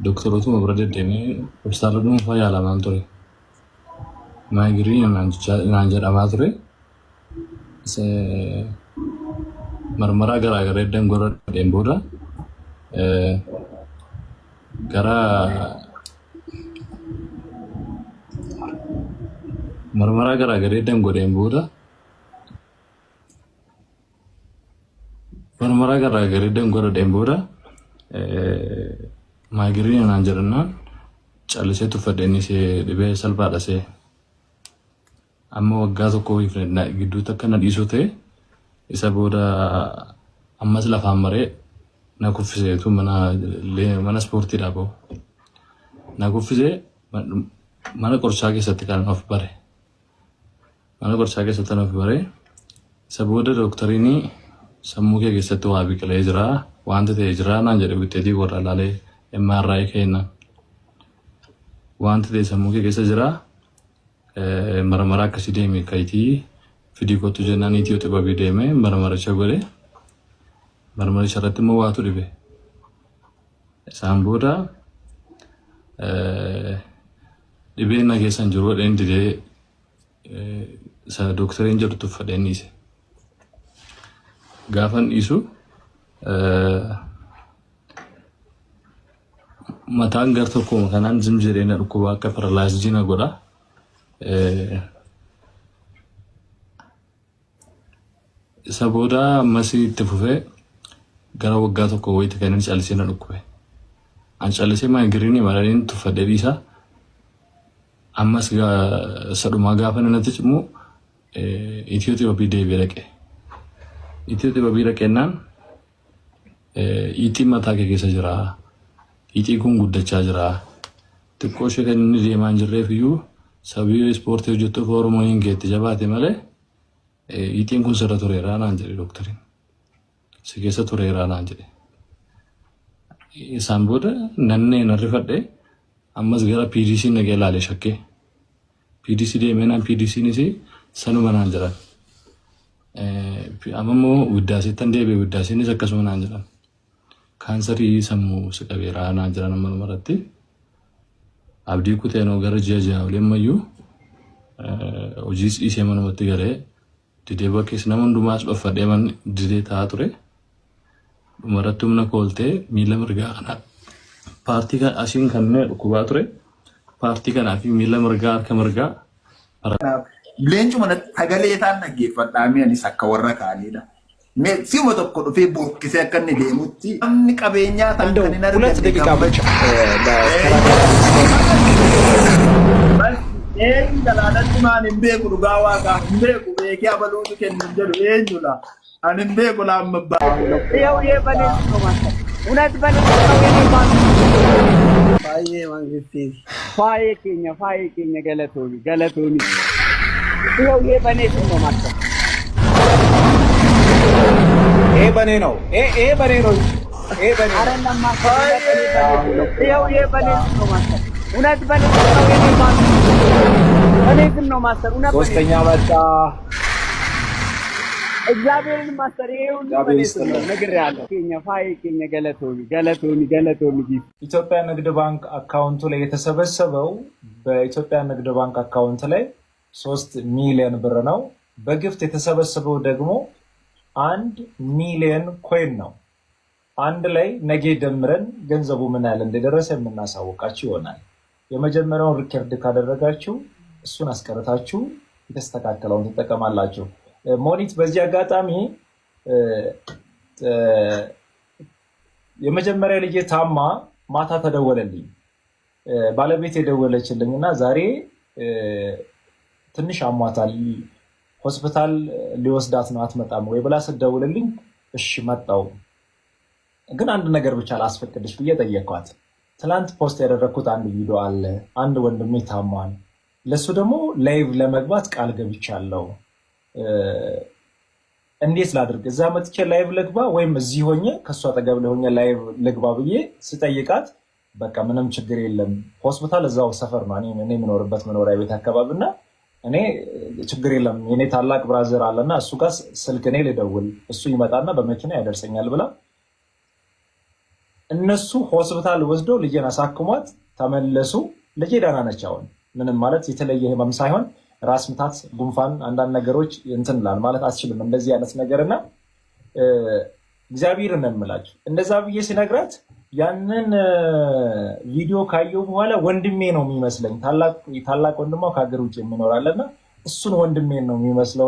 doktorotu mabradde deemee hospitaala dhuunfaa yaalamaan ture. Maayigirii naan jedhamaa ture. Marmaraa garaagaraa eddan gorra dheen booda gara marmaraa garaagaraa eddan godheen booda marmaraa garaagaraa eddan gorra dheen booda maayigirii naan jedhannaan callisee tuffadheen isee dhibee salphaadha see. Amma waggaa tokko gidduutti akka na dhiisuu ta'e isa booda ammas lafaan maree na kuffiseetu mana ispoortiidhaa bahu. Na kuffisee mana qorichaa keessatti kan of bare. Mana qorichaa keessatti kan of bare. Isa booda doktariin sammuu kee keessatti waa biqilee jira wanta ta'e jira naan jedhe bitteetii warra laalee MRI kenna. Wanta ta'e sammuu kee keessa jira. Marmara akkasii deemee kayitii fidii kottu jennaan itiyoo xibabii deemee marmaricha godhe marmaricha irratti immoo waatu dhibe. Isaan booda dhibeen na keessan jiru godheen didee isa doktariin jedhu tuffadheen dhiise. Gaafan dhiisu mataan gar tokkuma kanaan zimjiree na dhukkuba akka paralaayizii na godha. Isa booda ammas itti fufee gara waggaa tokko wayiitti kan inni callisee na dhukkube. An callisee maayigiriinii maraniin tuffadhee dhiisa. Ammas sadhumaa gaafa natti cimu itiyoo xibabii deebi'ee dhaqe. Itiyoo xibabii dhaqeennaan iitii mataa kee keessa jira. Iitii kun guddachaa jira. Xiqqoo ishee kan inni deemaa hin jirreef iyyuu sabii ispoortii hojjettuuf Oromoo hin geetti jabaate malee iitiin kun sirra tureeraa naan jedhe doktariin. Si keessa tureeraa naan jedhe. Isaan booda nannee na rifadhe ammas gara PDC nagee ilaale shakkee. PDC deemee naan PDCnis sanuma naan jedhan. Amma immoo widdaasiittan deebi'e widdaasiinis akkasuma naan jedhan. Kaansarii sammuu si qabeeraa naan jedhan amma dhumarratti. Abdii kuteenoo gara ji'a waliin hojiis dhiisee manumatti galee didee bakkees nama hundumaas dhuffadhee man didee taa'aa ture. Dhumarratti humna kooltee miila mirgaa kana paartii kan asiin kan dhukkubaa ture. Paartii kanaa fi miila mirgaa harka mirgaa. Leencuma sagalee isaan dhaggeeffadhaa anis akka warra kaaniidha. Si'uma tokko dhufee bokkisee akka inni deemutti namni qabeenyaa ta'an kan hin argate eenyu galaanatti maan hin beeku dhugaa waaqaa hin beeku beekee abaluutu kennu jedhu eenyudha ani hin beeku laammabbaa faayee keenya galatooni yee banee sinno matta bane ነው bane ነው አይደለም ይሄ በኔ ነው ማስተር እውነት በኔ ነው እኔ ግን ነው ማስተር እውነት ሶስተኛ መጣ እግዚአብሔርን ማስተር ይሄው በኔ ነው ነግሬያለሁ ኬኛ ገለቶኒ ኢትዮጵያ ንግድ ባንክ አካውንቱ ላይ የተሰበሰበው በኢትዮጵያ ንግድ ባንክ አካውንት ላይ 3 ሚሊዮን ብር ነው። በግፍት የተሰበሰበው ደግሞ 1 ሚሊዮን ኮይን ነው። አንድ ላይ ነገ ደምረን ገንዘቡ ምን ያህል እንደደረሰ የምናሳውቃችሁ ይሆናል። የመጀመሪያውን ሪከርድ ካደረጋችሁ እሱን አስቀርታችሁ የተስተካከለውን ትጠቀማላችሁ። ሞኒት በዚህ አጋጣሚ የመጀመሪያ ልጅ ታማ ማታ ተደወለልኝ። ባለቤት የደወለችልኝና ዛሬ ትንሽ አሟታል ሆስፒታል ሊወስዳት ነው አትመጣም ወይ ብላ ስትደውልልኝ እሺ መጣው። ግን አንድ ነገር ብቻ ላስፈቅድሽ ብዬ ጠየቅኳት። ትላንት ፖስት ያደረኩት አንድ ቪዲዮ አለ። አንድ ወንድሜ ታሟል። ለሱ ደግሞ ላይቭ ለመግባት ቃል ገብቻለሁ። እንዴት ላድርግ? እዛ መጥቼ ላይቭ ልግባ ወይም እዚህ ሆኜ ከሷ አጠገብ ላይ ሆኜ ላይቭ ልግባ ብዬ ስጠይቃት በቃ ምንም ችግር የለም ሆስፒታል እዛው ሰፈር ነው እኔ የምኖርበት መኖሪያ ቤት አካባቢና እኔ ችግር የለም የኔ ታላቅ ብራዘር አለና እሱ ጋር ስልክ እኔ ልደውል እሱ ይመጣና በመኪና ያደርሰኛል ብላ እነሱ ሆስፒታል ወስደው ልጄን አሳክሟት ተመለሱ። ልጄ ደህና ነች። አሁን ምንም ማለት የተለየ ህመም ሳይሆን ራስ ምታት፣ ጉንፋን፣ አንዳንድ ነገሮች እንትን ላል ማለት አትችልም እንደዚህ አይነት ነገርና እግዚአብሔርን ነው የምላችሁ። እንደዛ ብዬ ሲነግራት ያንን ቪዲዮ ካየው በኋላ ወንድሜ ነው የሚመስለኝ። ታላቅ ወንድሟ ከሀገር ውጭ የሚኖራለና እሱን ወንድሜ ነው የሚመስለው።